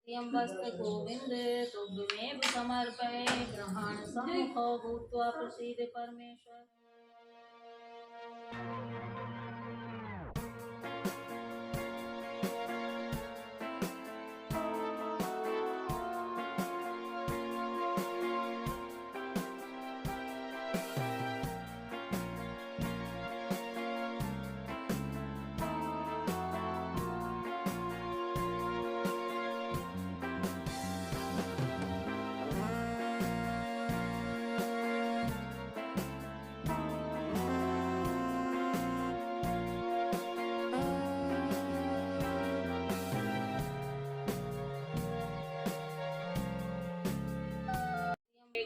यम्बस्ते गोविंद तुभ्यमेव समर्पये ग्रहण सम्मुखो भूत्वा प्रसीद परमेश्वर।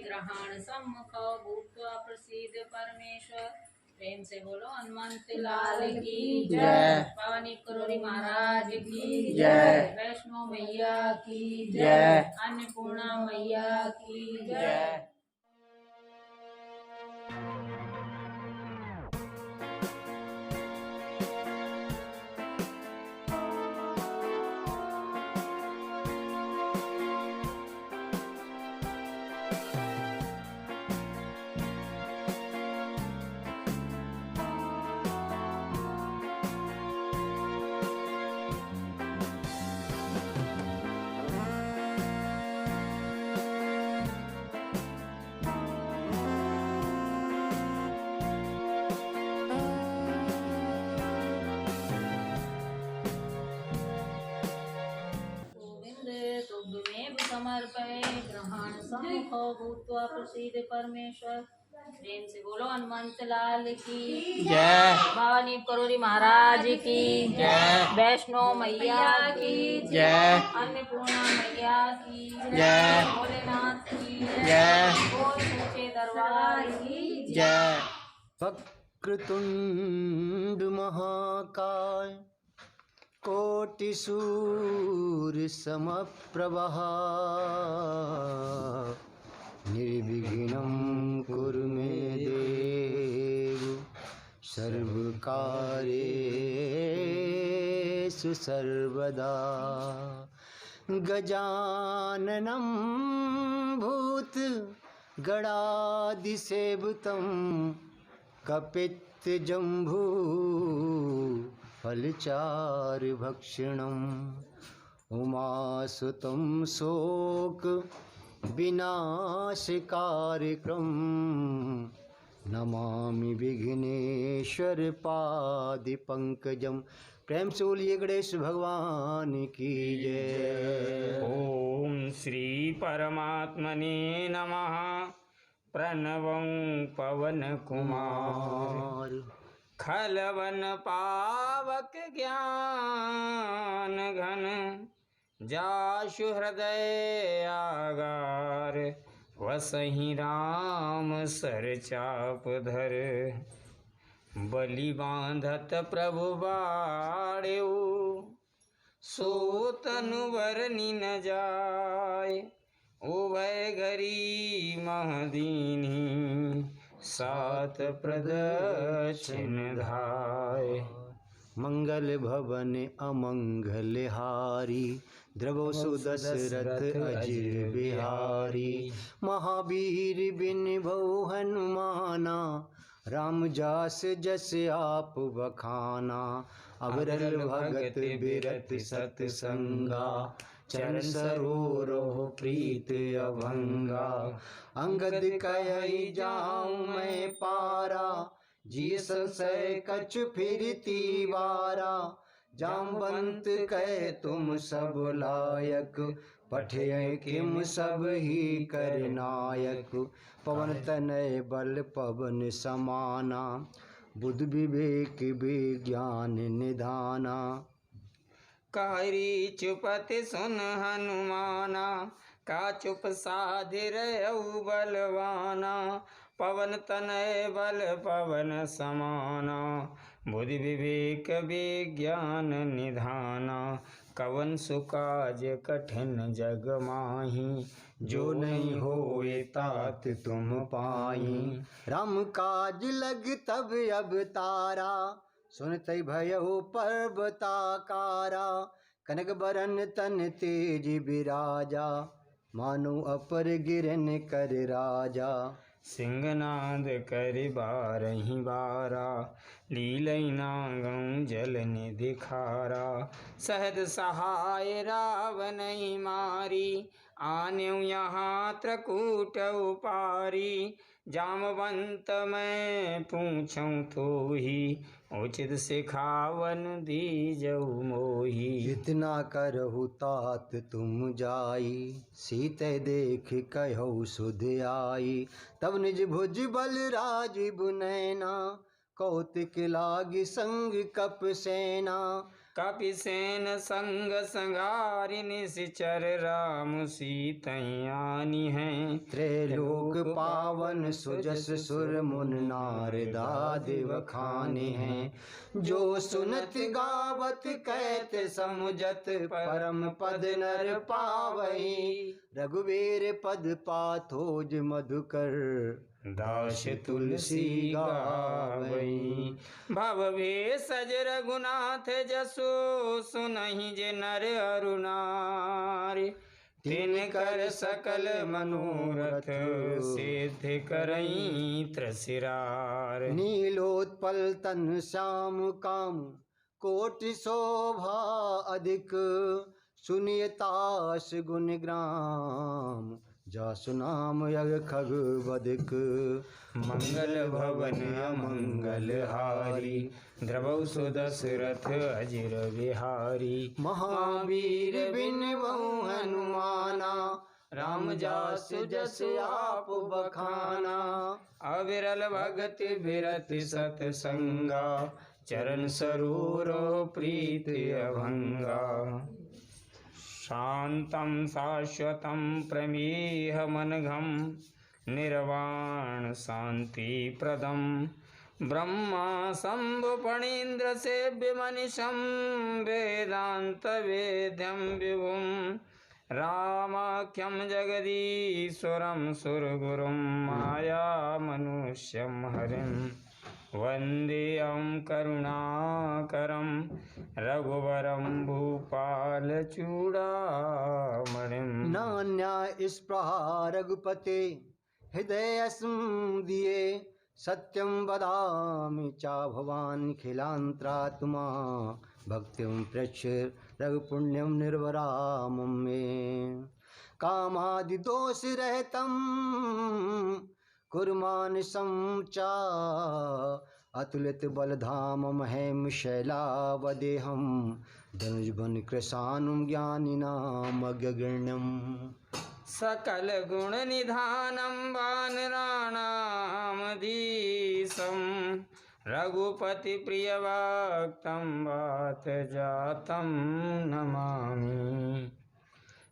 ग्रहण सम्मुखो भूत्वा प्रसीद परमेश्वर। प्रेम से बोलो हनुमंत लाल की जय। पवनी करोड़ी महाराज की जय। वैष्णो मैया की जय। अन्नपूर्णा मैया की जय। तुभ्यमेव समर्पये ग्रहण सम्मुखो भूत्वा प्रसीद परमेश्वर। प्रेम से बोलो हनुमंत लाल की जय। भवानी करोड़ी महाराज की जय। वैष्णो मैया की जय। अन्नपूर्णा मैया की जय। भोलेनाथ की जय। बोल सच्चे दरबार की जय। वक्रतुंड महाकाय कोटि सूर्य समप्रभः निर्विघ्नं कुरु मे देव सर्वकार्येषु सर्वदा। गजाननं भूतगणाधिसेवितं कपित्तजम्बू फलचारुभक्षणम् उमासुतं शोक विनाशकारकम् नमामि विघ्नेश्वर पादपंकजम्। प्रेम से बोलिए गणेश भगवान की जय। ओम श्री परमात्मने नमः। प्रणवं पवन कुमार खलवन पावक ज्ञान घन जाशु हृदय आगार वसहि राम सर चाप धर बलि बांधत प्रभु बाड़ेऊ सो तनु बरनि न जाय उभय घरी महदीनी सात प्रदक्षिण धाय। मंगल भवन अमंगल हारी द्रवो सुदशरथ अजिर बिहारी। महावीर बिन भौ हनुमाना राम जास जस आप बखाना। अवरल भगत बिरत सतसंगा चरण सरोवरोह प्रीत अभंगा। अंगद कहि जाऊं मैं पारा जिय संशय कछु फिरती बारा। जामवंत कह तुम सब लायक पठय किम सब ही कर नायक। पवन तनय बल पवन समाना बुध विवेक विज्ञान निधाना। कारी चुपति सुन हनुमाना का चुप साधिर बलवाना। पवन तनय बल पवन समाना बुद्धि विवेक विज्ञान निधाना। कवन सुकाज कठिन जग माही जो नहीं होए तात तुम पाई। राम काज लग तब अब तारा सुनते भयउ पर्वताकारा। कनक बरन तन तेज बिराजा, मानो अपर गिरन कर राजा। सिंहनाद कर बारही बारा, लीलैना गौ जल निधि खारा। सहद सहाय रावण मारी, आन्यु यहाँ त्रकूट उपारी। जामवंत मैं पूछूं तो ही, उचित सिखावन दीजऊ मोही। जितना करहु तात तुम जाई, सीते देख कहु सुध आई। तब निज भुज बल राजीव नैना, कौतिक लागी संग कप सेना। कपिसेन संग संगारि निश्चर, राम सीतयानी हैं। त्रैलोक पावन सुजस सुर मुन नार दादेव खाने हैं। जो सुनत गावत कहत समुझत, परम पद नर पावई। रघुवीर पद पाथोज मधुकर, दास तुलसी गावई। भव भेषज रघुनाथ जसो, सुनहि जे नर अरु नारी। तिनकर सकल मनोरथ, सिद्ध करई त्रसिरार। नीलोत्पल तन श्याम काम, कोटि शोभा अधिक। सुनियतास गुण ग्राम, जासु नाम यग खग बदिक। मंगल भवन अमंगल हारी, द्रवौ सुदशरथ अजिर बिहारी। महावीर बिन बहु हनुमाना, राम जासु जस आप बखाना। अविरल भगति बिरति सतसंगा, चरण सरोरो प्रीति अभंगा। शांतं शाश्वतं प्रमेह मनघम, निर्वाण शांति प्रदम। ब्रह्मा शंभु फणीन्द्र सेव्य मनिषं, वेदांत वेद्यं विभुं। रामाख्यं जगदीश्वरं सुरगुरुं, माया मनुष्यं हरिं। वन्देऽहं करुणाकरं, रघुवरं भूपालचूडामणिम्। नान्या स्पृहा रघुपते, हृदय दिए। सत्यं वदामि चा भवान् खिलांतरात्मा। भक्तिं प्रच्छ रघुपुण्यं निर्वरामं मे। कामादि दोष रहितं कुर्मानसं चा। अतुलित बलधामं हेम शैलावदेहं। धनुजबन कृशानुं ज्ञानिनां अग्रगण्यम्। सकल गुण निधानं वानराणामधीशं, रघुपति प्रिय भक्तं वात जातं नमामि।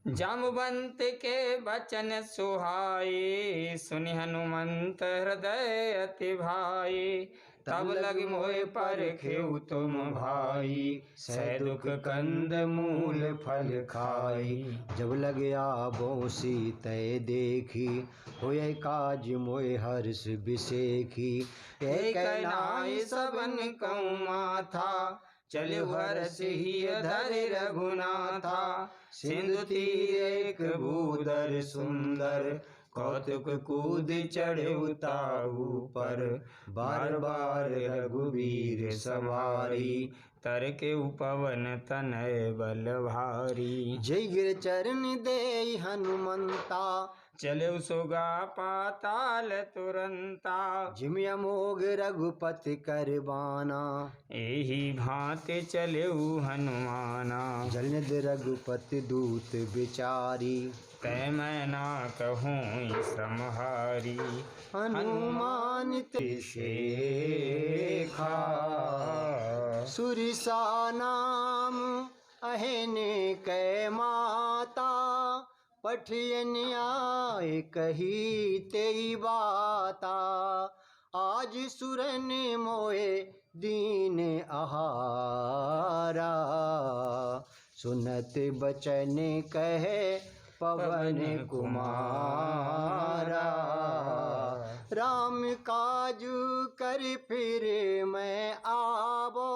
जामवंत के बचन सुहाए, सुनि हनुमंत हृदय अति भाई। तब लग मोहि परखेउ तुम भाई, सह दुख कंद मूल फल खाई। जब लग आबो सीतै देखी, होय काज मोय हर्ष बिसेखी। एक नाई सबन कहूँ माथा, चले हर्ष ही धरि रघुनाथा। सिंधु तीर एक भूधर सुंदर, कौतुक कूद चढ़े उताहू पर। बार बार रघुवीर सवारी, तर के उपवन तनय बल भारी। जय गिर चरण दे हनुमंता, चले सुगा पाताल तुरंता। जिम अमोघ रघुपति करबाना, एही भांति चले हनुमाना। जलनिध रघुपति दूत विचारी, तै मैं ना कहूँ श्रमहारी। हनुमान शेखा, सुरिसा नाम अहने कै माता। पठियन आए कही तेई बाता, आज सुरन मोए दीन आहारा। सुनत बचन कहे पवन कुमारा। राम काजू कर फिर मैं आवो,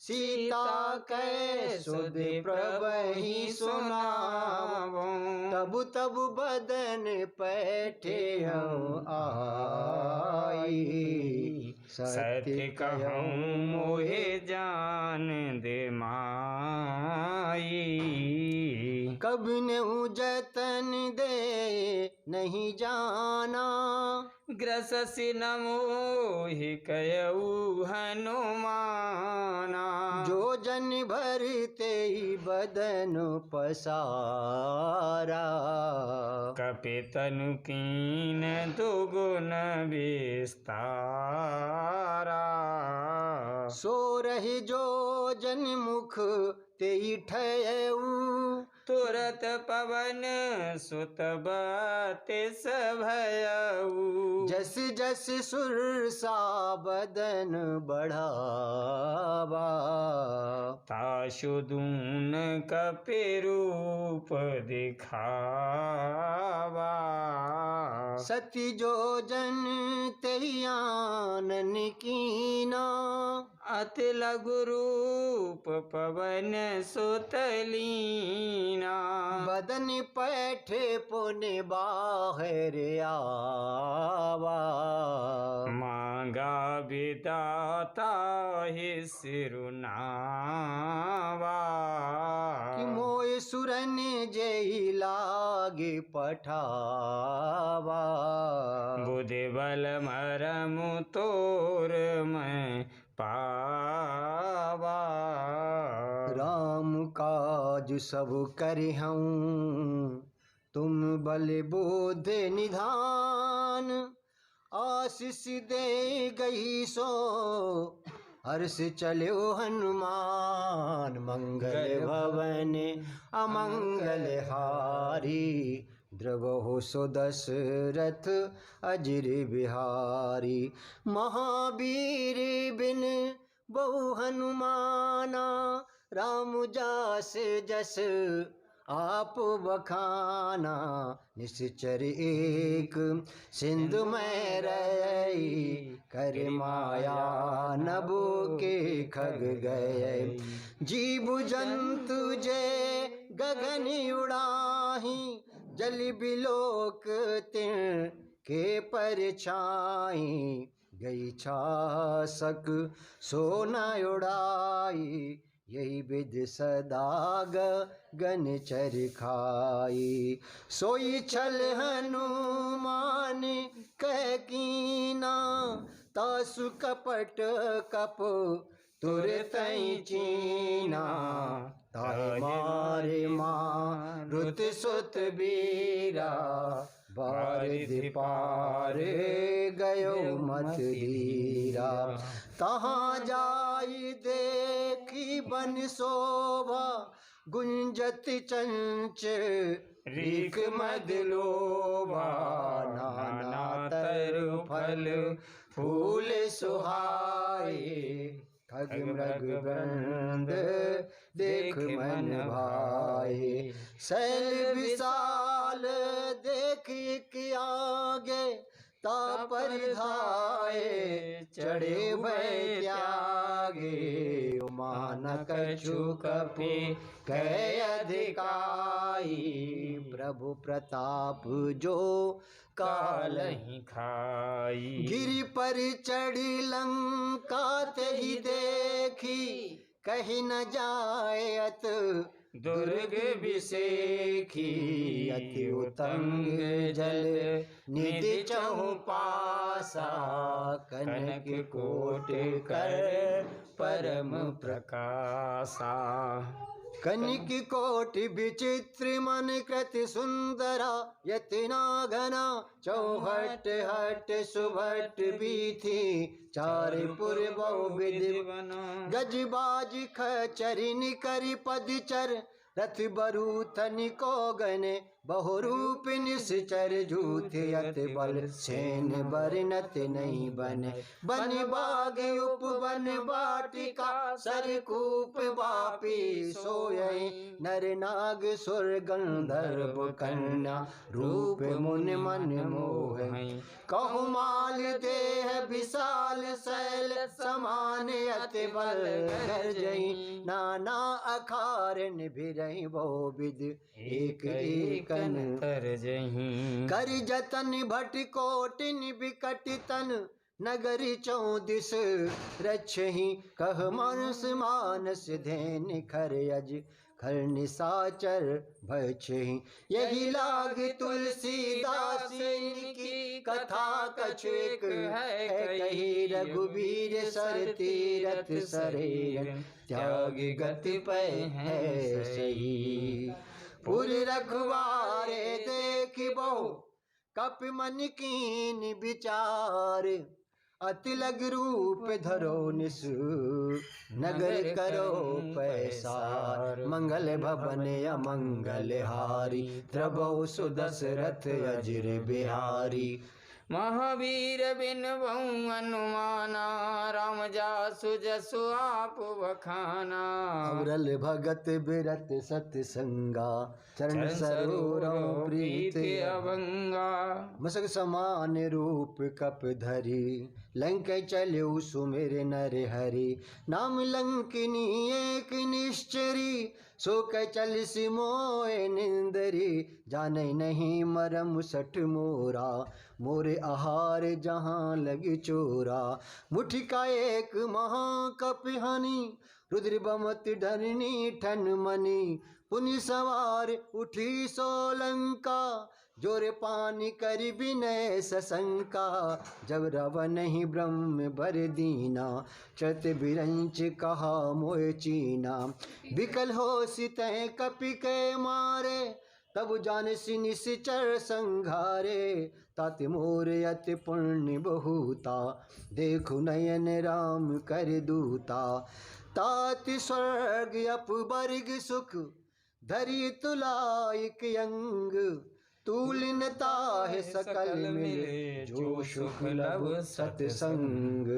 सीता कै सुध प्रभहि सुनावो, तब तब बदन पैठे आई, सत्य कहूँ मोहे जान दे माई। कब नेहु जतन दे नहीं जाना, ग्रससि न मोहि कयऊ हनुमाना। जो जन भरते ही बदन पसारा, कपि तनु कीन दुगुन विस्तारा। सो रही जो जन मुख तेई ठयऊ, तुरत पवन सुत बतिस भयऊ। जस जस सुरसा बदन बढ़ावा, ताशु दून कपि रूप दिखावा। सती जो जन तेयानन कीना, अति लघु रूप पवन सुत लीना। बदन पैठे पुनि बाहर आवा, मांगा विदाता ही सिरुनावा। कि मोय सुरन जय लागे पठावा, बुद्धि बल मरमु तोर मैं पावा। राम काज सब करिहूँ तुम बल बोध निधान, आशीष दे गई सो हर्ष चलो हनुमान। मंगल भवन अमंगल हारी, द्रवहु सो दशरथ अजिर बिहारी। महावीर बिन बहु हनुमाना, राम जास जस आप बखाना। निश्चर एक सिंधु में रही, कर माया नभो के खग गए। जीव जंतु जे गगन उड़ाही, जल बिलोक तिन के परछाई। गई छासक सोना उड़ाई, यही विध सदा गगन चरखाई। सोई छल हनुमान कह कीना, तासु कपट कप तुरतई चीना। ताहि मारे मारुत सुत बीरा, बारिधि पार गयो मत धीरा। तहाँ जाई देखी बन शोभा, गुंजत चंच रीक मद लोभा। नाना तरु फल फूल सुहाए, खग मृग वृंद देख मन भाए। शैल विशाल देख के आगे, तापर धाये चढ़े भय त्यागे। मान कछु कपि कह अधिकाई, प्रभु प्रताप जो कालहि खाई। गिरि पर चढ़ी लंका तेहि देखी, कहीं न जायत दुर्ग बिसेखी। अति उतंग जल निधि चहु पासा, कनक कोट कर परम प्रकाशा। कनिक कोट विचित्र मन कृति सुंदरा, यतना घना चौहट हट सुभट बीथी। चारिपुर बहु विधि गजबाज खचरिन करि पदचर, रथ बरु तनिको गने बहुरूप निश्चर झूठ अत बल सेन बरनत नहीं बने बन बाग उपवन वाटिका सरकूप बापी सोयई नर नाग सुर गंधर्व कन्या रूप मुनि मन मोहई कहु माल देह विशाल शैल समान अति बल गर्जई नाना अखारन भिरई बहु विध एक एकन तरजहीं कर जतन भट कोटिन बिकट तन नगरी चौदिस रक्षहि कह मानस मानस धैन खर अज खर निसाचर भक्षहि यही लाग तुलसीदास की कथा कछु एक है कही रघुवीर सर तीरथ सरे त्याग गति पै है सही पुर रखवारे देख बहु कप मन कीन विचार अति लग रूप धरो निस नगर करो पैसार मंगल भवन अमंगल हारी द्रवौ सुदशरथ अजिर बिहारी महावीर बिन बहु अनुमाना राम जासु जसु आप बखाना अवरल भगत बिरत सत्संगा चरण सरोवरों प्रीत अभंगा मसक समान रूप कप धरी लंक चलु सुमिर नर हरि नाम लंकिनी एक निश्चरी सो क चल सिमोए निंदरी जाने नहीं मरम सठ मोरा मोरे आहार जहाँ लगी चोरा मुठि का एक महाकप हनी रुद्र बमत धरनी ठन मनी पुनि सवार उठी सोलंका जोरे पानी कर विनय सशंका जब रावण ही ब्रह्म बर दीना चत बिरंच कहा मोह चीना विकल हो सितह कपि के मारे तब जान निश्चर संघारे तात मोर अति पुण्य बहुता देखु नयन राम कर दूता तात स्वर्ग अपवर्ग सुख धरि तुलाइक अंग तूलिनता है सकल मिले जो सुख लब सत्संग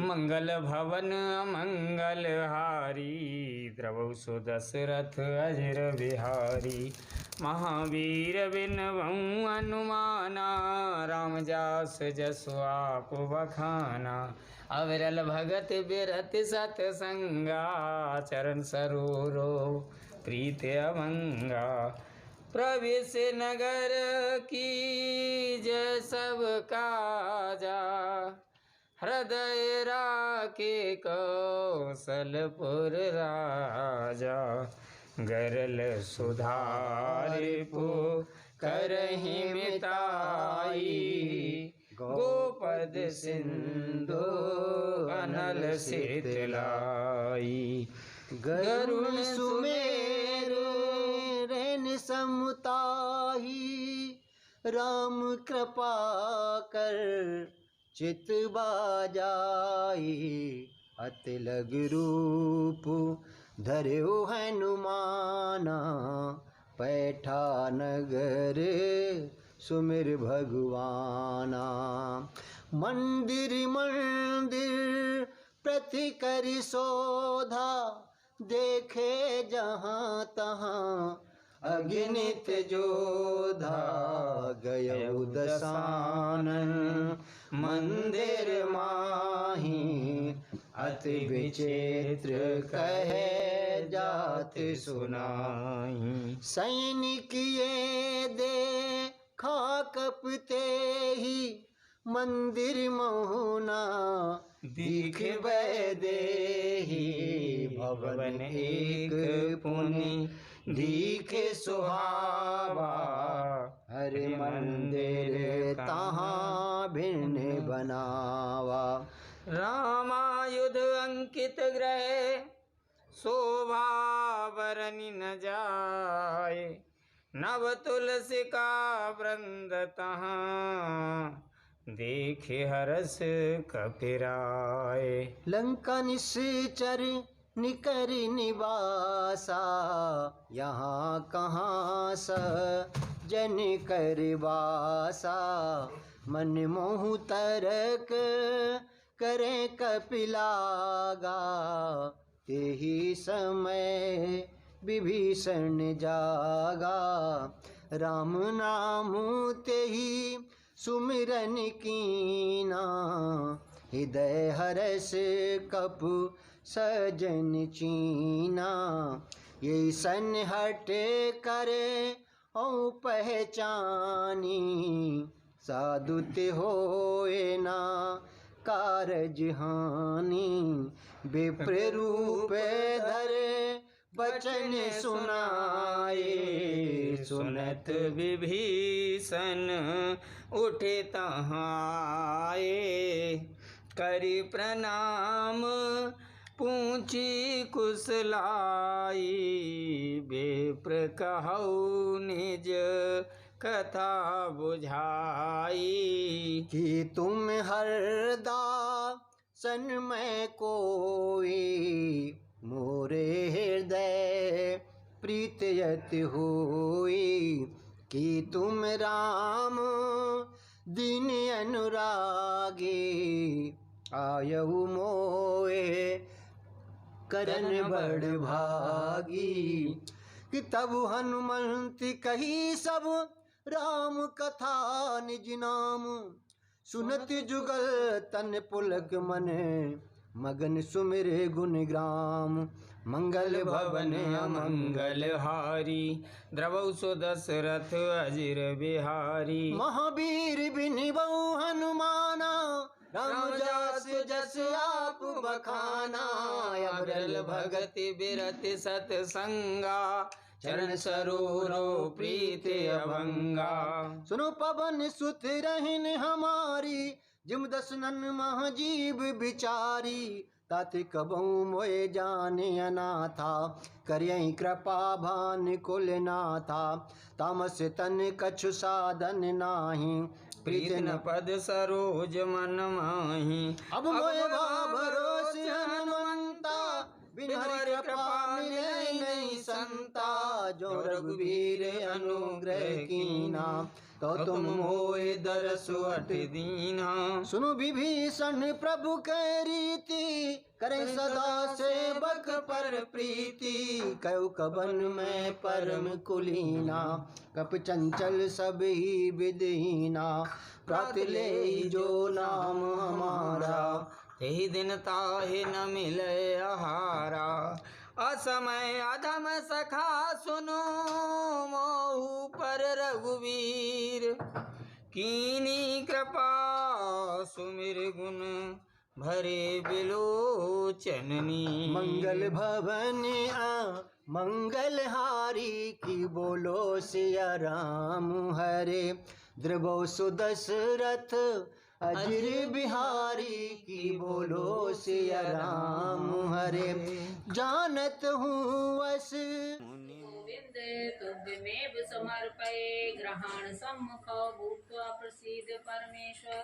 मंगल भवन मंगल हारी द्रवौ सुदशरथ अजिर बिहारी महावीर बिन बहु अनुमाना राम जास जसु आप बखाना अविरल भगत बिरत सतसंगा चरण सरोरो प्रीत अभंगा प्रवेश नगर की जय सब काजा हृदय राके कौशलपुर राजा गरल सुधारिपु करहि मिताई गोपद सिंधु अनल शीतलाई गरुण सुमेरु रैन समुताही राम कृपा कर चित बाजाई अति लग रूप धर्यो हनुमाना पैठा नगर सुमिर भगवाना मंदिर मंदिर प्रति करि शोधा देखे जहाँ तहाँ अगणित जोधा गयो दसानन मंदिर माही अति विचित्र कहे जात सुनाई सैनिक ये दे खाकपते ही मंदिर मोहना दीख देही भवन एक पुनि दीखे सुहावा हरि मंदिर तहाँ भिन्न बनावा रामायुध अंकित ग्रह शोभा बरनि न जाए नव तुलसी का वृंद तहाँ देखे हरस कपिराए लंका निश्चर निकर निवासा, यहाँ कहाँ जन कर वासा। मन मोहु तरक करें कपिलागा, तेहि समय विभीषण जागा। राम नाम तेहि सुमिरन कीना, हृदय हरस कपु सजन चीना। ये सन हट करे औ पहचानी, साधुत होए ना कारज हानि। विप्र रूप धरे बचन सुनाए, सुनत विभीषण उठे तहाए। करि प्रणाम पूछी कुशलाई, विप्र कहौ निज कथा बुझाई। कि तुम हरदा सन में कोई, मोरे हृदय प्रीतयत होई। कि तुम राम दीन अनुरागी, आयहु मोए करन बड़ भागी। कि तब हनुमंत कही सब राम कथा निज नाम, सुनत जुगल तन पुलक मन, मगन सुमिरे गुण ग्राम। मंगल भवन अमंगल हारी, द्रवौ सो दशरथ अजिर बिहारी। महावीर बिनिबऊ हनुमाना, राम जास जस आप बखाना। अबरल भगति बिरति सतसंगा, चरण सरोरो प्रीति अभंगा। सुनो पवन सुत रहन हमारी, जिम दसनन महाजीव बिचारी। ताति कबहु मोए जाने अनाथा, करियहि कृपा भान कुल नाथा। तामस तन कछु साधन नाही, प्रीत न पद सरोज मन माही। अब मोए भरोस हनुमंता, बिन हरि कृपा मिले नहीं संता। जो रघुवीर अनुग्रह कीना, तो तुम होए दरसु अट दीना। सुनो विभीषण प्रभु कै रीति, करें सदा सेवक पर प्रीति। कयो कबन में परम कुलीना, कप चंचल सब ही विदहीना। प्रात ले जो नाम हमारा, तेहि दिन ताहि न मिले आहारा। असमय अधम सखा सुनो, मोहु पर रघुवीर। कीनी कृपा सुमिर गुण, भरे बिलोचननी। मंगल भवन मंगल हारी, की बोलो सिया राम हरे। द्रवो सुदशरथ अजिर बिहारी, की बोलो सिया राम हरे। जानत हूँ वस गोविंद तुभ्यमेव समर्पये, ग्रहण सम्मुख भूत्वा प्रसीद परमेश्वर।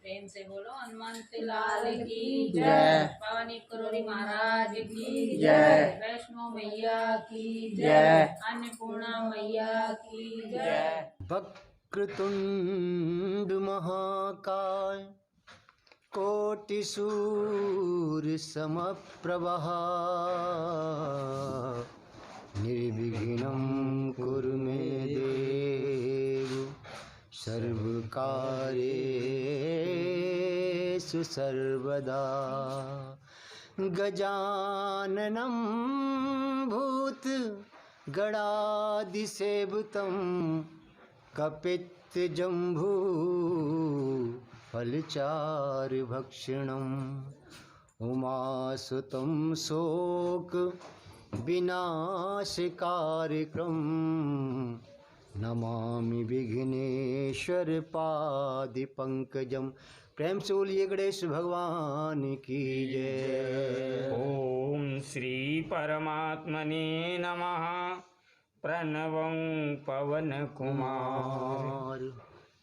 प्रेम से बोलो हनुमंत लाल की जय। पवनी करोड़ी महाराज की जय। वैष्णो मैया की जय। अन्नपूर्णा मैया की जय। वक्रतुंड महाकाय, कोटि सूर्य समप्रभा। निर्विघ्नं कुरु मे देव, सर्वकार्येषु सर्वदा। गजाननं भूत गणाधिसेवितं, कपित्थजम्बू फलचारुभक्षणम्। उमासुतं शोक विनाशकारकम्, नमामि विघ्नेश्वर पादपंकजम्। प्रेम से बोलिए गणेश भगवान की जय। ओम श्री परमात्मने नमः। प्रणवं पवन कुमार,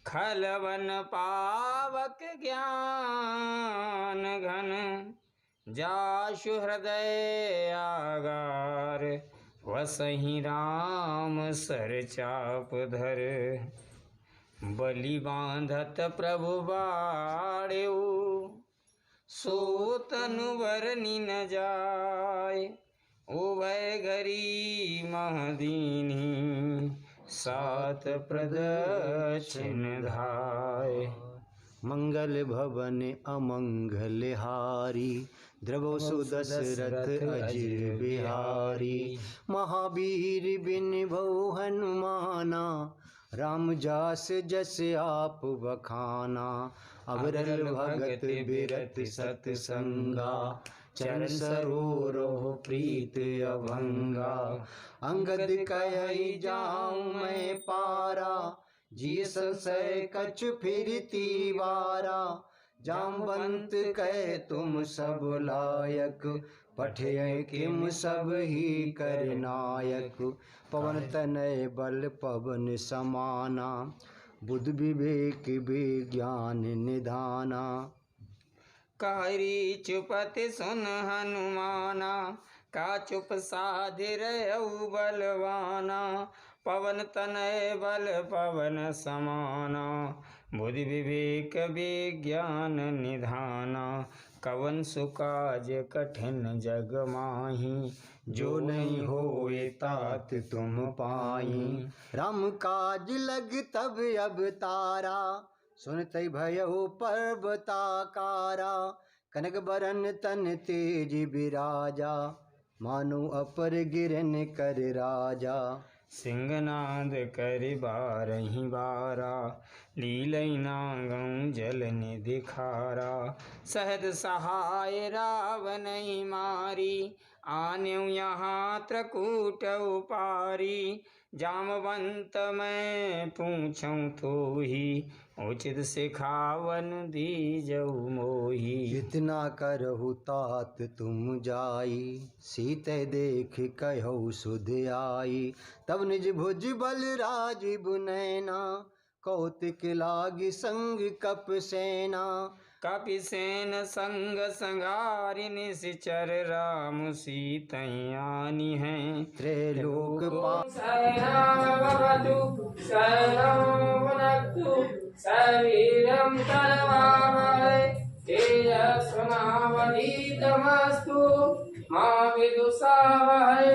खलवन पावक ज्ञान घन। जाशु हृदय आगार, वसहि राम सर चाप धर। बलि बांधत प्रभु बाड़ेऊ, सो तनु बरनि न जाय। उभय घरी महदीनी, सात प्रदक्षिण धाय। मंगल भवन अमंगल हारी, द्रवो सुदशरथ अजिर बिहारी। महावीर बिन भौ हनुमाना, राम जास जस आप बखाना। अविरल भगत बिरत सतसंगा, चरण सरोवरो प्रीत अभंगा। अंगद कहि जाऊं मैं पारा, जिय संशय कछु फिरती वारा। जामवंत कह तुम सब लायक, पठय किम सब ही कर नायक। पवन तनय बल पवन समाना, बुद्ध विवेक विज्ञान निधाना। कारी चुपति सुन हनुमाना, का चुप साधिर बलवाना। पवन तनय बल पवन समाना, बुद्धि विवेक विज्ञान निधाना। कवन सुकाज कठिन जग माही, जो नहीं होए तात तुम पाई। राम काज लग तब अवतारा, सुनते भयो पर्वताकारा। कनक बरन तन तेज बिराजा, मानो अपर गिरन कर राजा। सिंहनाद कर बारही बारा, लीलई नागं जल निधि खारा। सहद सहाय रावण मारी, आन्यु यहाँ त्रकूट उपारी। जामवंत मैं पूछूं तो ही, उचित सिखावन दीजऊ मोही। जितना करहु तात तुम जाई, सीते देख कहु सुध आई। तब निज भुज बल राजीव नैना, कौतिक लागी संग कप सेना। कपि सेन संग संगारि, निश्चर राम सीतयानी हैं। त्रैलोक पा शरीरं करवावहै, तेजस्विनावधीतमस्तु मा विदुषावहै।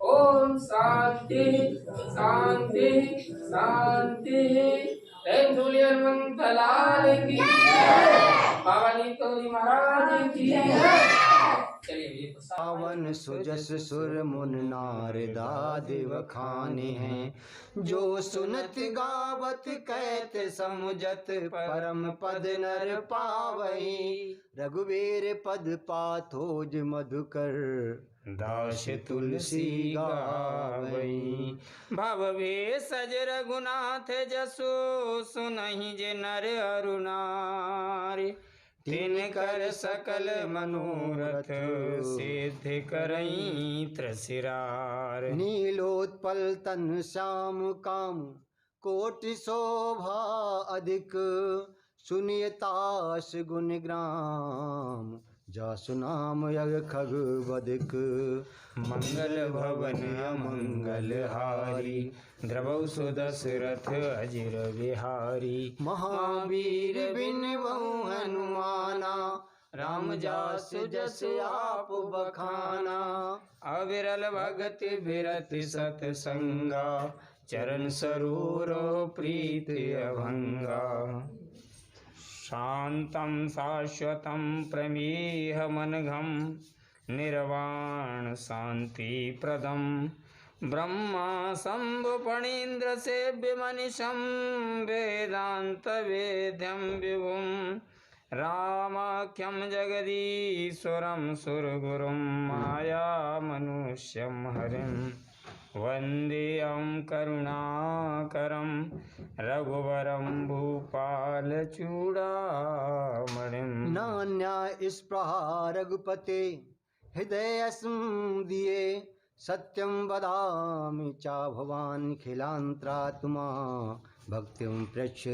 ओम शांति शांति शांति। जय हनुमंत लाल की जय, भवानी तोरी महाराज की जय। चलिए पावन सुजस सुर मुन नारदादिव खाने हैं। जो सुनत गावत कहत समुझत, परम पद नर पावई। रघुवीर पद पाथोज मधुकर, दास तुलसी गावई। भव भेषज रघुनाथ जसु, सुनहि जे नर अरु नारी। तिनकर सकल मनोरथ, सिद्ध करई त्रसिरार। नीलोत्पल तन श्याम काम, कोटि शोभा अधिक। सुनियतास गुण ग्राम, जासु नाम यग खग बदिक। मंगल भवन अमंगल हारी, द्रवौ सुदशरथ अजिर बिहारी। महावीर बिन बहु हनुमाना, राम जास जस आप बखाना। अविरल भगति बिरति सतसंगा, चरण सरोवरो प्रीत अभंगा। शांतं शाश्वतं प्रमेहमनघं, निर्वाण शांति प्रदम। ब्रह्मा शंभु फणीन्द्र सेव्य मनिषं, वेदांत वेद्यं विभुं। रामाख्यं जगदीश्वरं सुरगुरुं, माया मनुष्यं हरिं। वन्देऽहं करुणाकरं रघुवरं भूपालचूडामणिं। नान्या स्पृहा रघुपते, हृदय दिए। सत्यं वदामि चा भवान् खिलांतरात्मा, भक्तिं प्रच्छ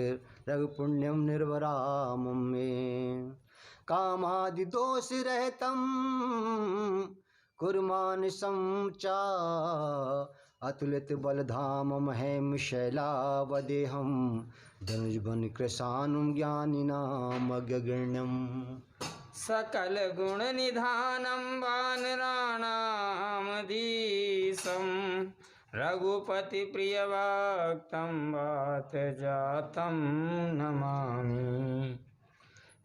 रघुपुण्यं निर्वरामं मे। कामादि दोष रहतम कुर्मान समचा अतुलित बलधाम महेम शैलावदेहम धनुष बन कृशानुम ज्ञानिनाम अग्रगण्यम। सकल गुण निधानम वानराणाम धीशम रघुपति प्रिय भक्तम वात जातम नमामि।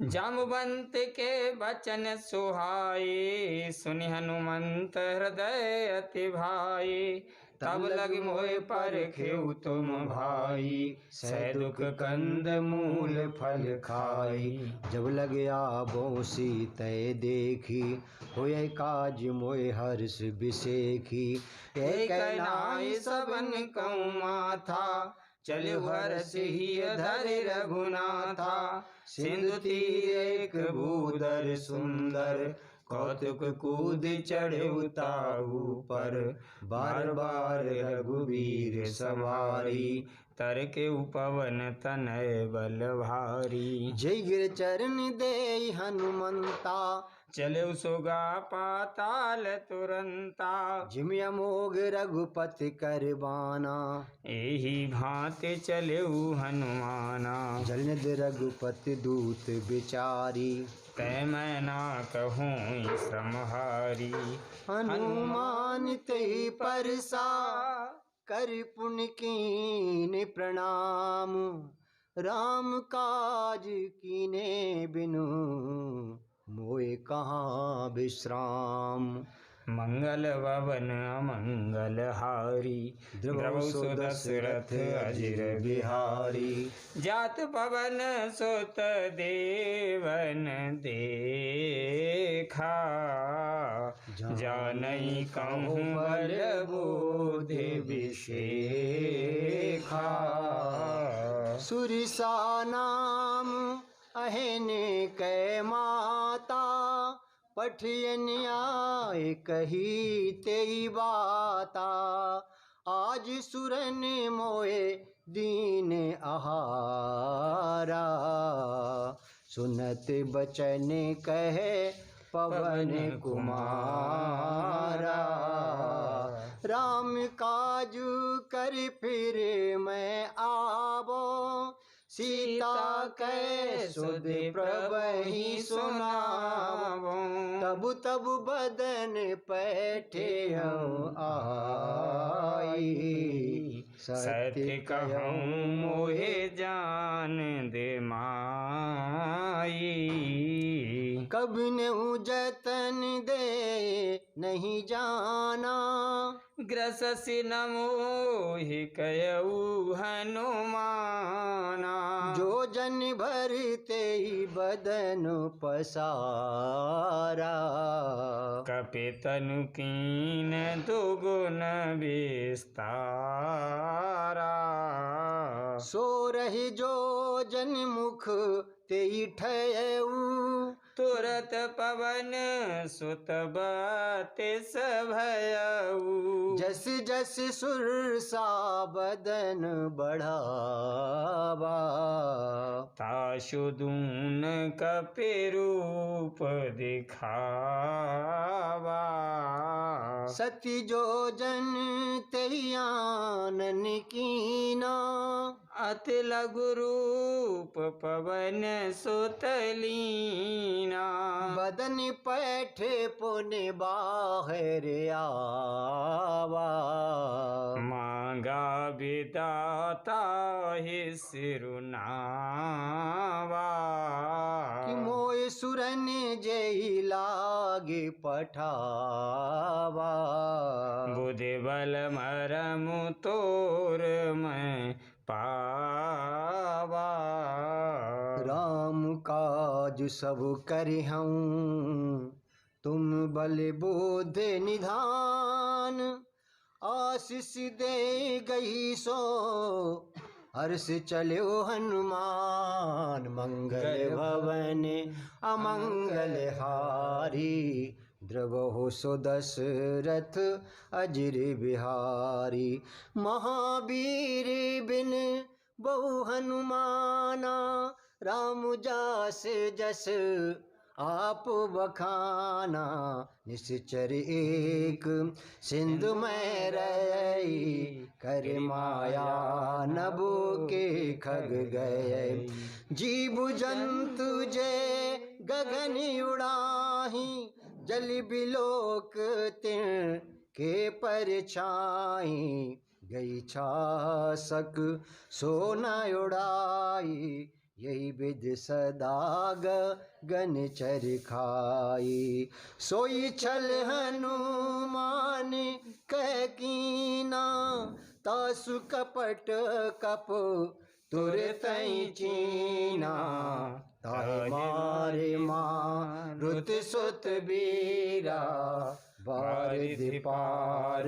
जामवंत के बचन सुहाए सुनि हनुमंत हृदय अति भाई। तब लग मोय पर खेऊ तुम भाई सह दुख कंद मूल फल खाई। जब लग आबो सीतै देखी होय काज मोय हर्ष बिसेखी। एक नाई सबन कहूँ माथा चले हर्ष ही धर रघुनाथा। सिंधु तीर एक भूधर सुंदर कौतुक कूद चढ़े उताऊ पर। बार बार रघुवीर सवारी तर के उपवन तनय बल भारी। जय गिर चरण दे हनुमंता चले सुगा पाताल तुरंता। जिम अमोघ रघुपति करबाना एही भांति चले हनुमाना। जलनिध रघुपति दूत बिचारी तै मैं ना कहूँ श्रमहारी। हनुमान ते परसा कर पुण्य कीन प्रणाम। राम काज कीने बिनु मोए कहाँ विश्राम। मंगल भवन अमंगल हारी द्रवसु दशरथ अजिर बिहारी। जात पवन सुत देवन देखा जानई कहूँ बल बुद्धि विशेखा। सुरिसा नाम अहने कै माता पठियन आए कही तेई बाता। आज सुरन मोए दीन आहारा सुनत बचन कहे पवन कुमारा। राम काजू कर फिर मैं आवो सीता कै सुध प्रभहि सुनावो। तब तब बदन पैठे आई सत्य कहूँ मोहे जान दे माई। कब नेहु जतन दे नहीं जाना ग्रससि न मोहि कयऊ हनुमाना। जो जन भरते ही बदन पसारा कपि तनु कीन दुगुन विस्तारा। सो रही जो जन मुख तेई ठयऊ तुरत पवन सुत बतिस भयऊ। जस जस सुरसा बदन बढ़ावा ताशु दून कपि रूप दिखावा। सती जो जन तेयानन कीना अति लघु रूप पवन सुत लीना। बदन पैठे पुनि बाहर आवा मांगा विदाता ही सिरुनावा। कि मोय सुरन जय लागे पठावा। बुद्धि बल मरमु तोर मैं पावा। राम काज सब करिहऊँ तुम बल बुद्धि निधान। आशीष दे गई सो हर्ष चलो हनुमान। मंगल भवन अमंगल हारी द्रवहु सो दशरथ अजिर बिहारी। महावीर बिन बहु हनुमाना राम जास जस आप बखाना। निश्चर एक सिंधु में रही, कर माया नभो के खग गए। जीव जंतु जे गगन उड़ाही, जल बिलोक तिन के परछाई। गई छासक सोना उड़ाई, यही विध सदा गगन चरखाई। सोई छल हनुमान कह कीना, तासु कपट कप तुरतई चीना। ताहि मारे मारुत सुत बीरा, बारिधि पार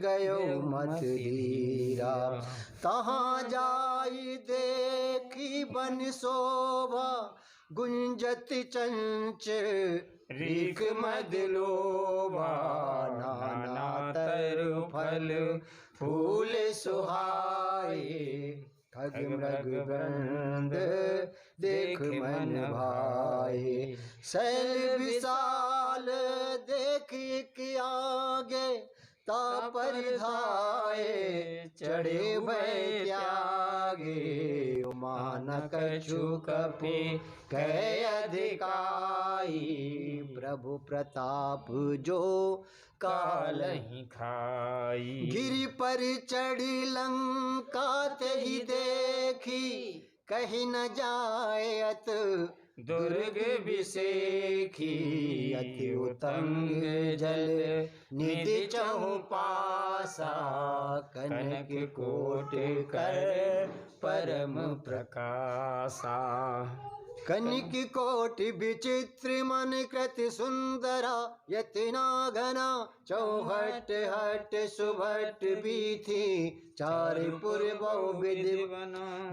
गयो मत धीरा। तहाँ जाई देखी बन शोभा, गुंजत चंच रीख मद लोभा। नाना तरु फल फूल सुहाए, खग मृग वृंद देख मन भाए। शैल विशाल देख के आगे, तापर धाये चढ़े भय त्यागे। मान कछु कपि कह अधिकाई, प्रभु प्रताप जो कालहि खाई। गिरि पर चढ़ी लंका तेहि देखी, कहीं न जायत दुर्ग विसेखी। अति उतंग जल निधि चहुपासा, कनक कोट कर परम प्रकाशा। कनिक कोट विचित्र मन कृति सुंदरा, यतना घना चौहट हट सुभट बीथी। चारिपुर बहुविध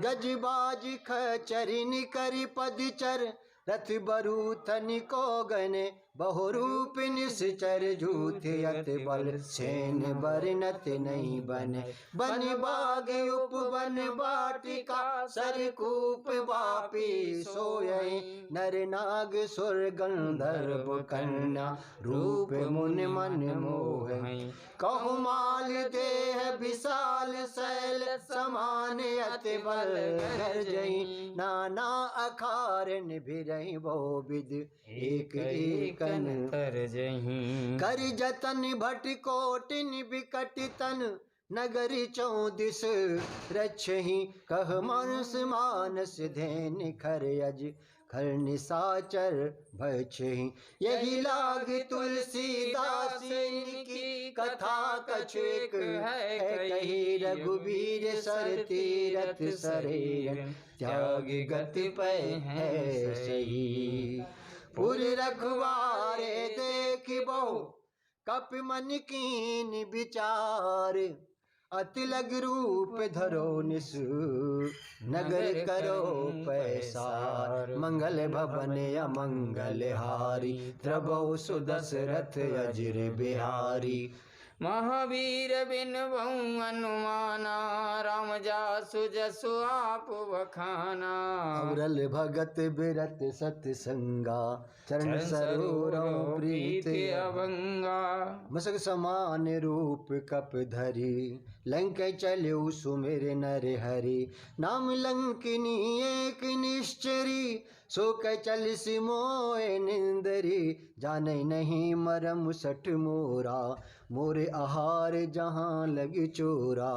गजबाज खचरिन करि पदचर, रथ बरूथन को गने बहुरूप निश्चर। झूठे अति बल सेन बरनत नहीं बने, बन बाग उपवन वाटिका। सरकूप वापी सोयई, नर नाग सुर गंधर्व कन्या। रूप मुनि मन मोहई, कहु माल देह विशाल। शैल समान अति बल गर्जई, नाना अखारन भिरहि बहु विध। एक एकन तरजहि, कर जतन भट कोटिन बिकट तन। नगरी 34 रक्षहि, कह मानस मानस धैन खर अज। खर निसाचर भक्षहि, यही लाग तुलसीदास की। कथा कछु एक है कही, रघुवीर सर तीरथ सरे। त्याग गति पै है सही, पुर रखवारे देख बहु कपि मन कीन विचार। अति लग रूप धरो निसु, नगर करो पैसार। मंगल भवन अमंगल हारी, त्रबहु सुदशरथ अजिर बिहारी। महावीर बिन बहु अनुमाना, राम जासु जसु आप बखाना। अवरल भगत बिरत सतसंगा, चरण सरोवरों प्रीत अभंगा। मसक समान रूप कप धरी, लंक चल्यु सुमिर नर हरि। नाम लंकिनी एक निश्चरी, सो कै चल सिमोए निंदरी। जाने नहीं मरम सठ मोरा, मोरे आहार जहाँ लगी चोरा।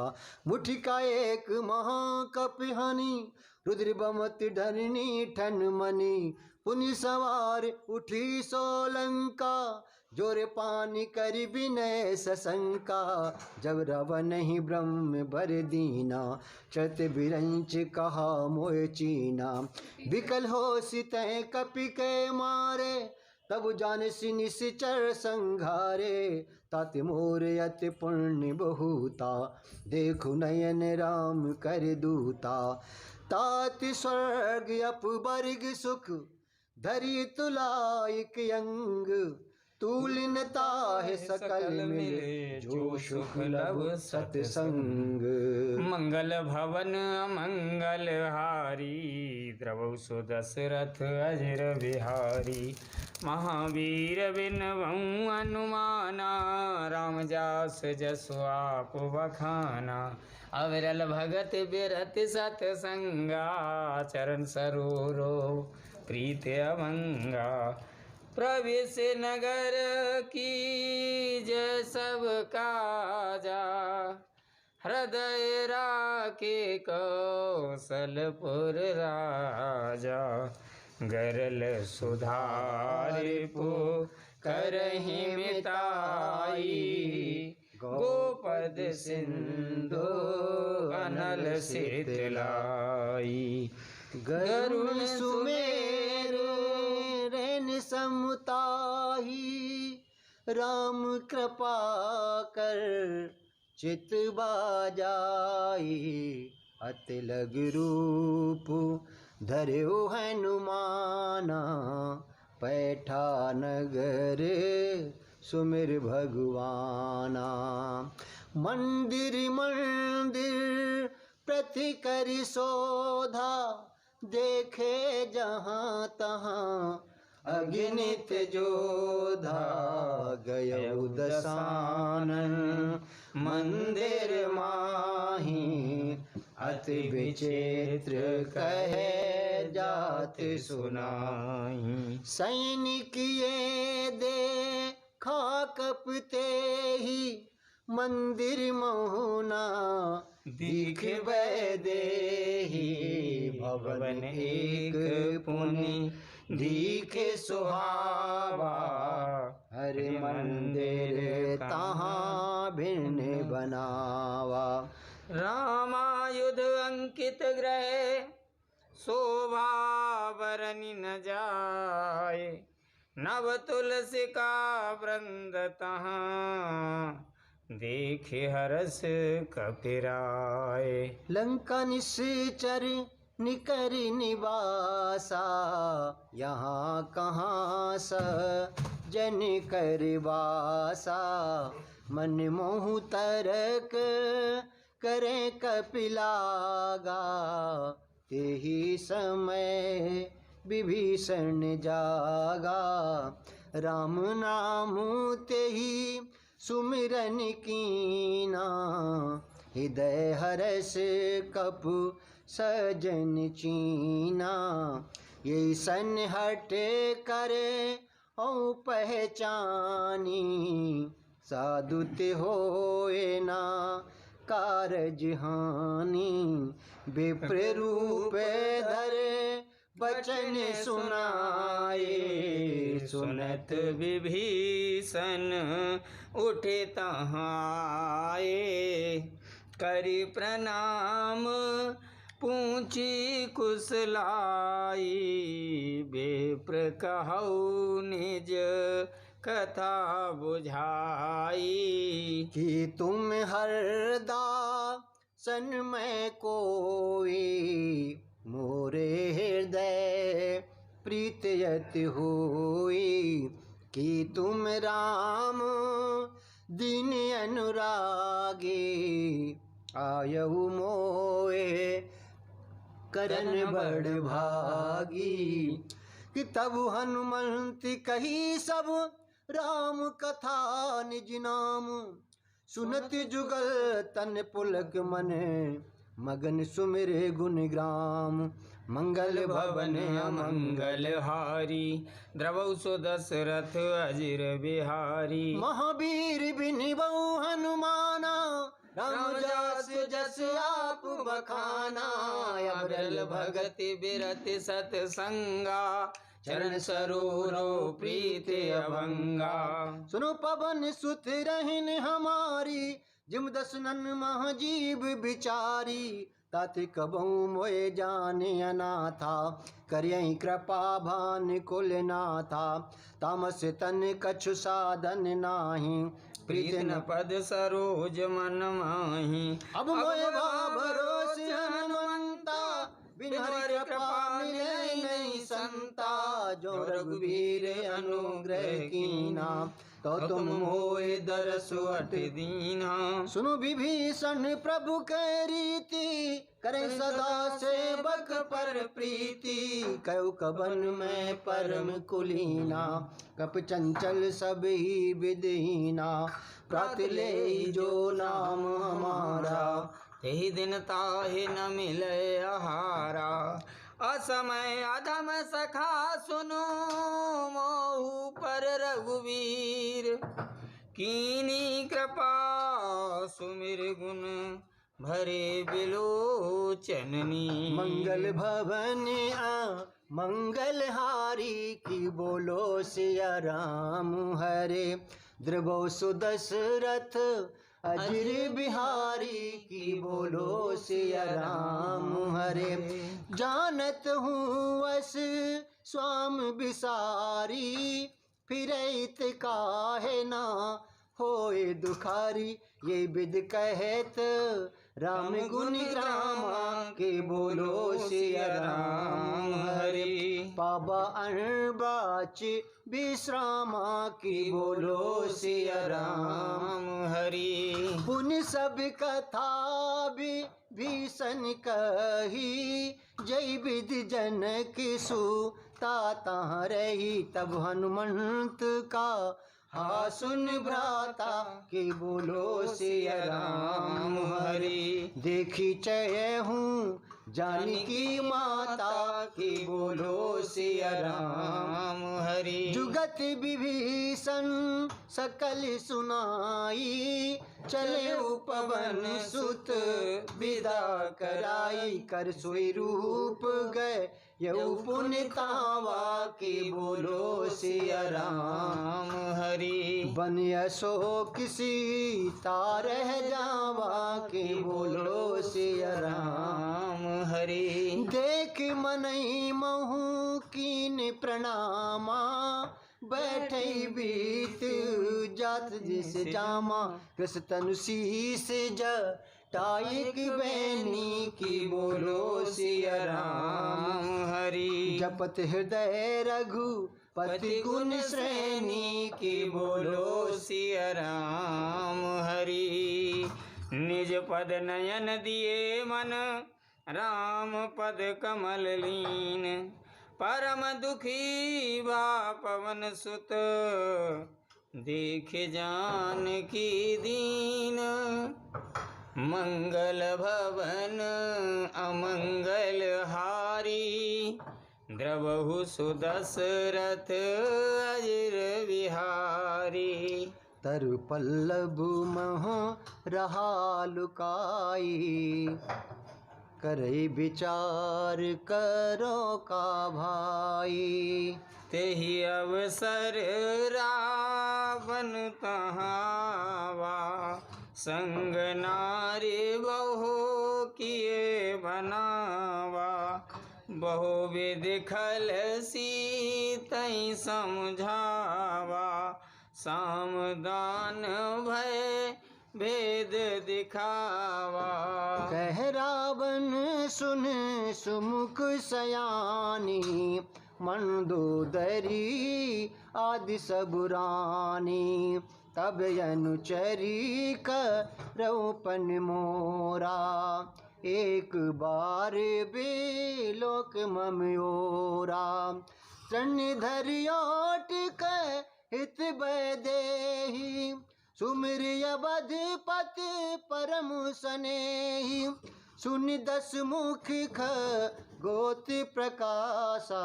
मुठि का एक महाकपिहानी, रुद्र बमत धरनी ठन मनी। पुनि सवार उठी सोलंका, जोर पानी करि विनय सशंका। जब रावण ही ब्रह्म बर दीना, चत बिरंच कहा मोह चीना। विकल हो सितै कपि के मारे, तब जानसी निश्चर संघारे। तात मोर अति पुण्य बहुता, देखु नयन राम कर दूता। तात स्वर्ग अपवर्ग सुख, धरि तुलाइक अंग। तूलिनता है सकल मिले जो सुख लब सत्संग। मंगल भवन मंगल हारी द्रवौ सो दशरथ अजर बिहारी। महावीर बिनवऊँ हनुमाना राम जास जसु आप बखाना। अविरल भगत बिरत सतसंगा चरण सरोरो प्रीत अभंगा। प्रवेश नगर की जय सब काजा हृदय राखे कौशलपुर राजा। गरल सुधारि पो करहि मिताई गोपद सिंधु अनल शीतलाई। गरुण सुमेरु रैन समुताही राम कृपा कर चित बाजाई। अति लग रूप धर्यो हनुमाना पैठा नगर सुमिर भगवाना। मंदिर मंदिर प्रति करि शोधा देखे जहाँ तहाँ अगणित जोधा। गयौ दसानन मंदिर माही अति विचित्र कहे जात सुनाई। सैनिक ये देखा कपते ही मंदिर मोहना दीख देही। भवन एक पुनि दीखे सुहावा हरि मंदिर तहाँ भिन्न बनावा। रामायुध अंकित ग्रह शोभा बरनि न जाए। नव तुलसी का वृंद तहाँ देखे हरस कपिराए। लंका निश्चर निकर निवासा यहाँ कहाँ स जन कर वासा। मन मोह तरक करे कपिलागा तेहि समय विभीषण जागा। राम नाम तेहि सुमिरन कीना हृदय हरस कपु सजन चीना। ये सन हट करे औ पहचानी साधुत होए ना कारज हानि। विप्र रूप धरे बचन सुनाए सुनत विभीषण उठे तहाँ आए। करि प्रणाम पूछी कुशलाई विप्र कहौ निज कथा बुझाई। कि तुम हरदा सन में कोई मोरे हृदय प्रीतयति होई। कि तुम राम दीन अनुरागी आयहु मोए करन बड़ भागी। कि तब हनुमंत कही सब राम कथा निज नाम। सुनत जुगल तन पुलक मन मगन सुमिरे गुण ग्राम। मंगल भवन मंगल हारी द्रवौ सो दशरथ अजिर बिहारी। महावीर बिनबऊ हनुमाना राम जास जस आप बखाना। अविरल भगति बिरति सतसंगा चरण सरोरो प्रीत अभंगा। सुनो पवन सुत रहन हमारी जिम दसनन महाजीव बिचारी। ताति कबहु मोए जाने अनाथा करियहि कृपा भान कुल नाथा। तामस तन कछु साधन नाही प्रीत न पद सरोज मन माही। अब मोए भरोस हनुमंता बिन हरि कृपा मिले नहीं संता। जो जो रघुवीर अनुग्रह कीना, तो तुम होए दरसु अट दीना। सुनो विभीषण प्रभु कह रीति, करे सदा सेवक पर प्रीति, कयो कबन में परम कुलीना, कप चंचल सब ही विदहीना, प्रात ले जो नाम हमारा, यही दिन ताहि न मिले आहारा। असमय अधम सखा सुनो, मोहु पर रघुवीर, कीनी कृपा सुमिर गुण, भरे बिलोचननी। मंगल भवन मंगल हारी, की बोलो सिया राम हरे, द्रवो सुदशरथ अजिर बिहारी, की बोलो सिया राम हरे। जानत हूँ अस स्वाम बिसारी, फिरैत काहे ना होए दुखारी, ये विद कहत राम गुण ग्रामा, के बोलो सिया राम हरे। पाबा अणबाच विश्रामा, की बोलो सिया राम हरि। पुन सब कथा भीषण कही, जय विद जनक सुता तहाँ रही, तब हनुमंत का हा सुन भ्राता, के बोलो सिया राम हरि। देखी चय हूँ जानकी माता, के बोलो सिया राम हरि। जुगत विभीषण सकल सुनाई, चले उपवन सुत विदा कराई, कर सोई रूप गए यऊ पुण्य तावा, के बोलो सिया राम हरि। बन अशोक सीता रह जावा, के बोलो सिया राम हरि। देख मनई महू कीन प्रणामा, बैठे बीत जात जिस जामा, कृष्ण तनु शीस जटायक बैनी, की बोलो सिया राम हरि। जपत हृदय रघुपति गुण श्रेणी, की बोलो सिया राम हरि। निज पद नयन दिए मन, राम पद कमल लीन, परम दुखी बा पवन सुत, देख जानकी दीन। मंगल भवन अमंगल हारी, द्रवहु सुदशरथ अजिर बिहारी। तरु पल्लव मह रहा लुकाई, करई विचार करो का भाई, तेहि अवसर रावण तहावा, संग नारी बहु किए बनावा, बहु विधि खल सीतई समझावा, सामदान भय भेद दिखावा। कह रावण सुन सुमुख सयानी, मंदोदरी आदि सब रानी, तब अनुचरी करौपन मोरा, एक बार बेलोक ममयोरा, धरियोट हित बैदेही, सुमिर अवध पति परम सनेही, सुन दस मुख गोति प्रकाशा,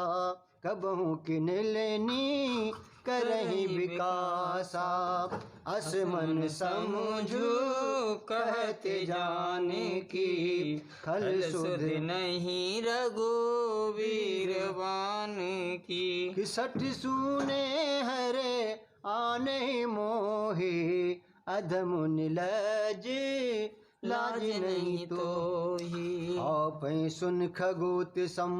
कबहू किन लेनी करही विकासा, असमन समझू कहते जाने की, खल सुध नहीं रघुवीरवान की। किसठ सूने हरे आने मोहे, अधम निलज लाज नहीं तो ही। आप सुन खगोत सम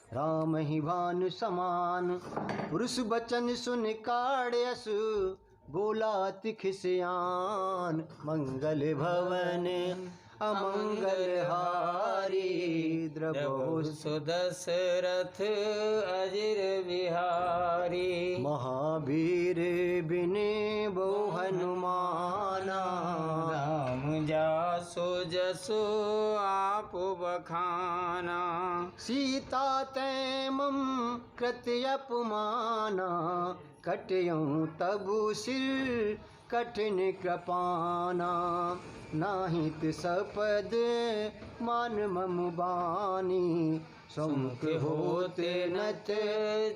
राम ही भानु समान, पुरुष बचन सुन काढ़यस बोला तिख सियान, मंगल भवन अमंगल हारी द्रवहु सुदशरथ अजिर बिहारी महावीर बिन बहु हनुमाना राम जासो जसो आप बखाना सीता तैमम कृत्य अपमाना कटयऊँ तबु सिर कठिन कृपाना नाहित सपद मान मम बानी समुख होते नत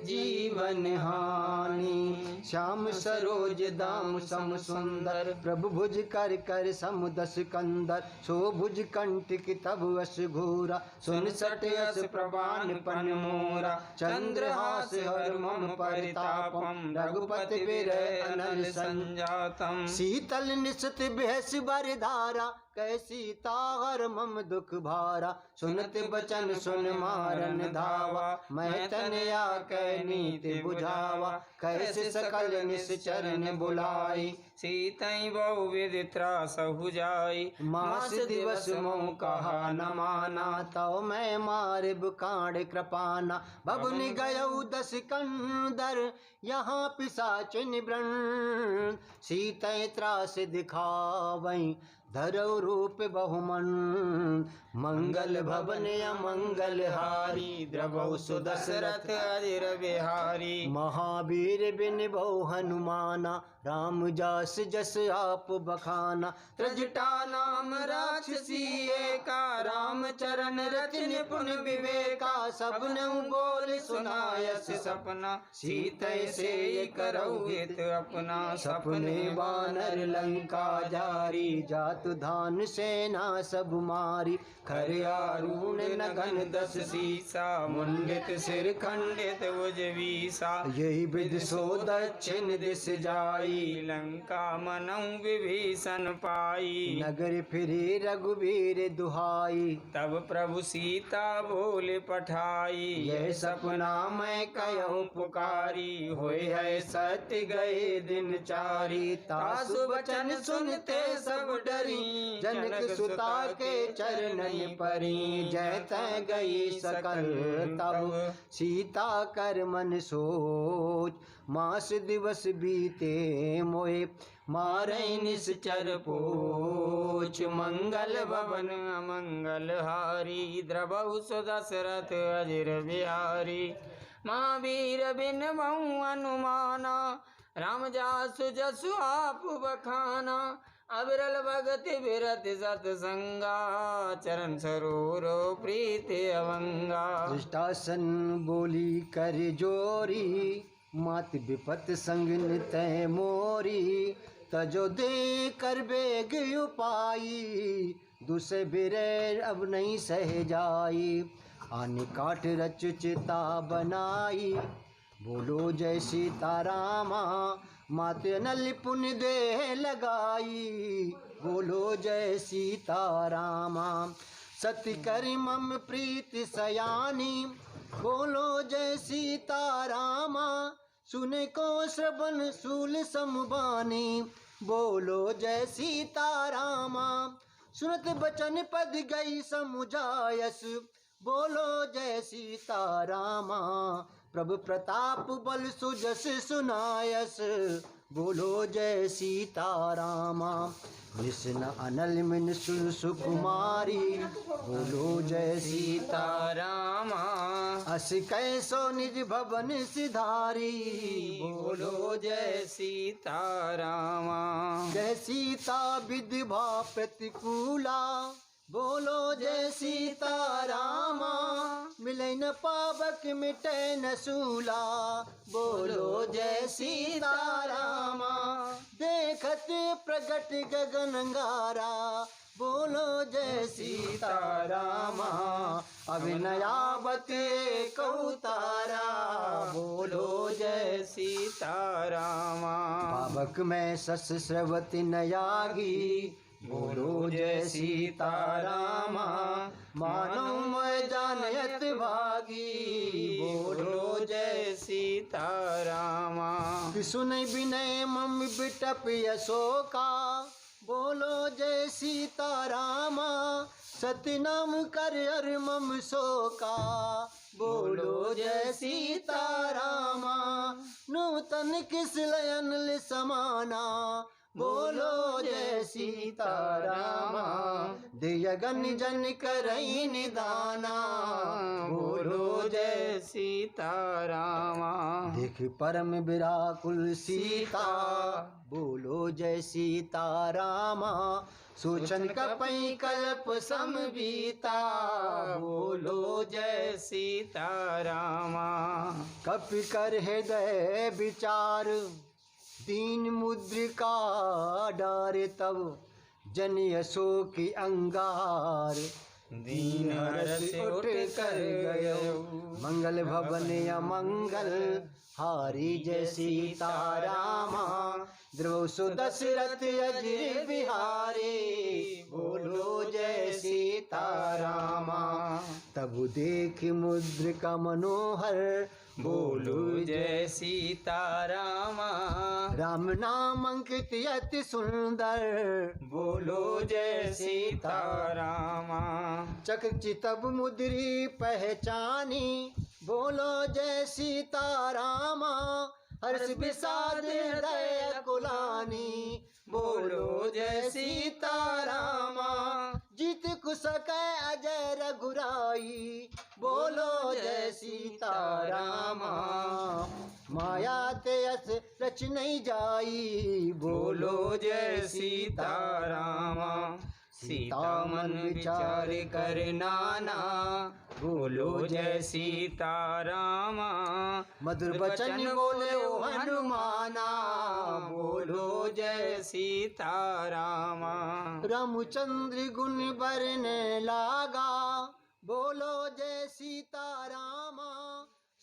जीवन हानि श्याम सरोज दाम सम सुंदर प्रभु भुज कर कर सम दस कंदर सो भुज कंटिक तब अस घोरा सुन सट अस प्रवान पन मोरा चंद्रहास हर मम परितापम रघुपति विरह अनल संजातम शीतल निशत बेहस बर धारा कैसी ताहर मम दुख भारा सुनत बचन सुन मारन धावा मैं तनया कै नीति बुझावा कैसे सकल निश्चरण बुलाई सीतई बहु विदित्रा सहु जाई मास दिवस मोह कहा न माना तव मैं मारिब कांड कृपाना बबुनि गयऊ दस कंदर यहाँ पिशाचिन व्रण सीतै त्रास दिखावई धरौ रूप बहुमन मंगल भवन अमंगल हारी द्रवौ सुदशरथ अजिर बिहारी महावीर बिन बहु हनुमाना राम जास जस आप बखाना त्रजटा नाम राक्षसी एका राम चरण रचन पुन विवेका सबन बोल सुनायस सपना सीतै से करौ हित अपना सपने वानर लंका जारी जातु धान सेना सब मारी खरियारूण नगन दस सीसा मुंडित सिर खंडित उजवीसा यही विध सो दक्षिण दिश जाई लंका मनऊ विभीषण पाई नगर फिरे रघुवीर दुहाई तब प्रभु सीता बोले पठाई यह सपना मैं कयऊँ पुकारी होए है सत्य गए दिन चारी तासु वचन सुनते सब डरी जनक सुता के चरणन परी जय तै गई सकल तब सीता कर मन सोच मास दिवस बीते मोए मारे निश्चर पोच मंगल भवन अमंगल हारी द्रवहु सुदशरथ अजिर बिहारी महावीर बिन बहु हनुमाना राम जासु जसु आप बखाना अविरल भगति विरत सतसंगा चरण सरोरो प्रीति अवंगा दृष्टासन बोली कर जोरी मात विपत संग नितय मोरी तजो दे कर बेग उपाई दूसरे बिरे अब नहीं सह जाई आने काट रच चिता बनाई बोलो जय सीतारामा माते नल पुण्य दे लगाई बोलो जय सीतारामा सत्य करि मम प्रीति सयानी बोलो जय सीतारामा सुने को श्रवण शूल समबानी बोलो जय सीतारामा सुनत बचन पद गई समुझायस बोलो जय सीतारामा प्रभु प्रताप बल सुजस सुनायस बोलो जय सीतारामा निशन अनल मिन सुकुमारी बोलो जय सीतारामा अस कैसो निज भवन सिधारी बोलो जय सीतारामा जय सीता विधवा प्रतिकूला बोलो जय सीतारामा मिले न पावक मिटे न सूला बोलो जय सीतारामा देखत प्रगट गगनंगारा बोलो जय सीतारामा अभिनयावत कौतारा बोलो जय सीतारामा पावक में सस स्रवति नयागी बोलो जय सीतारामा मानो मैं जानयत भागी बोलो जय सीतारामा सुन विनय मम बिटप यशोका बोलो जय सीतारामा सतनाम कर हर मम शोका बोलो जय सीतारामा नूतन किस लयन समाना बोलो जय सीतारामा दियगन जन करई निदाना बोलो जय सीतारामा देख परम विराकुल सीता बोलो जय सीतारामा सोचन कपई कल्प समबीता बोलो जय सीतारामा कप कर हृदय विचार दीन मुद्रिका डारे तब जन अशोक अंगार दीन हर्ष उठ कर गयो मंगल भवन अमंगल हारी जय सीतारामा ध्रुव सुदशरथ अजिर बिहारी बोलो जय सीतारामा तब देख मुद्रिका मनोहर बोलो जय सीतारामा राम नाम अंकित अति सुंदर बोलो जय सीतारामा चकचि तब मुद्री पहचानी बोलो जय सीतारामा हर्ष विषाद हृदय कुलानी बोलो जय सीतारामा जीत कुशक अजय रघुराई बोलो जय सीतारामा माया ते अस रच नहीं जाई बोलो जय सीतारामा सीता मन विचार कर नाना बोलो जय सीतारामा मधुर बचन बोले ओ हनुमाना बोलो जय सीतारामा रामचंद्र गुण बरने लागा बोलो जय सीतारामा